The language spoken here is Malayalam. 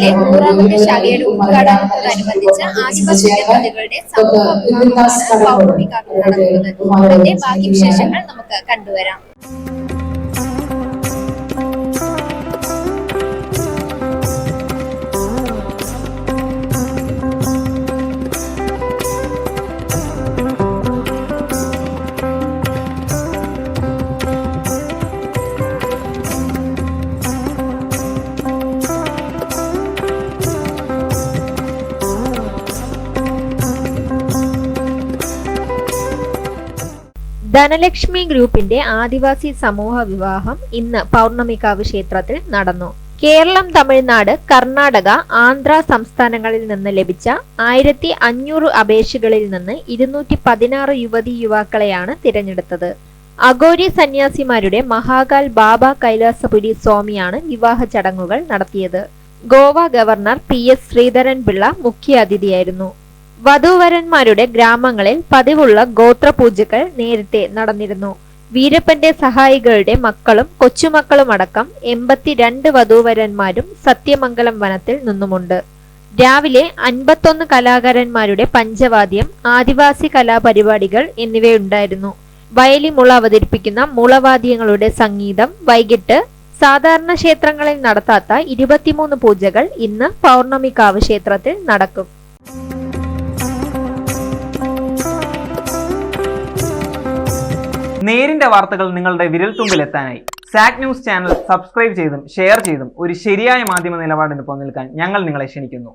ജില്ലയിലെ 100ാമത്തെ ശാഖയുടെ ഉദ്ഘാടനത്തോടനുബന്ധിച്ച് ആദിവാസി ദമ്പതികളുടെ സമൂഹ വിവാഹമാണ് പൗർണമി കാവിൽ നടക്കുന്നത്. അതിന്റെ ബാക്കി വിശേഷങ്ങൾ നമുക്ക് കണ്ടുവരാം. ധനലക്ഷ്മി ഗ്രൂപ്പിന്റെ ആദിവാസി സമൂഹ വിവാഹം ഇന്ന് പൗർണമിക്കാവ് ക്ഷേത്രത്തിൽ നടന്നു. കേരളം, തമിഴ്നാട്, കർണാടക, ആന്ധ്ര സംസ്ഥാനങ്ങളിൽ നിന്ന് ലഭിച്ച 1500 അപേക്ഷകളിൽ നിന്ന് 216 യുവതി യുവാക്കളെയാണ് തിരഞ്ഞെടുത്തത്. അഘോരി സന്യാസിമാരുടെ മഹാകാൽ ബാബ കൈലാസപുരി സ്വാമിയാണ് വിവാഹ ചടങ്ങുകൾ നടത്തിയത്. ഗോവ ഗവർണർ PS ശ്രീധരൻപിള്ള മുഖ്യ അതിഥിയായിരുന്നു. വധൂവരന്മാരുടെ ഗ്രാമങ്ങളിൽ പതിവുള്ള ഗോത്രപൂജകൾ നേരത്തെ നടന്നിരുന്നു. വീരപ്പന്റെ സഹായികളുടെ മക്കളും കൊച്ചുമക്കളും അടക്കം 82 വധൂവരന്മാരും സത്യമംഗലം വനത്തിൽ നിന്നുമുണ്ട്. രാവിലെ 51 കലാകാരന്മാരുടെ പഞ്ചവാദ്യം, ആദിവാസി കലാപരിപാടികൾ എന്നിവയുണ്ടായിരുന്നു. വയലിമുള അവതരിപ്പിക്കുന്ന മുളവാദ്യങ്ങളുടെ സംഗീതം. വൈകിട്ട് സാധാരണ ക്ഷേത്രങ്ങളിൽ നടത്താത്ത 23 പൂജകൾ ഇന്ന് പൗർണമിക്കാവ് ക്ഷേത്രത്തിൽ നടക്കും. നേരിന്റെ വാർത്തകൾ നിങ്ങളുടെ വിരൽത്തുമ്പിലെത്താനായി സാക് ന്യൂസ് ചാനൽ സബ്സ്ക്രൈബ് ചെയ്തും ഷെയർ ചെയ്തും ഒരു ശരിയായ മാധ്യമ നിലപാടിന് പോകാൻ ഞങ്ങൾ നിങ്ങളെ ക്ഷണിക്കുന്നു.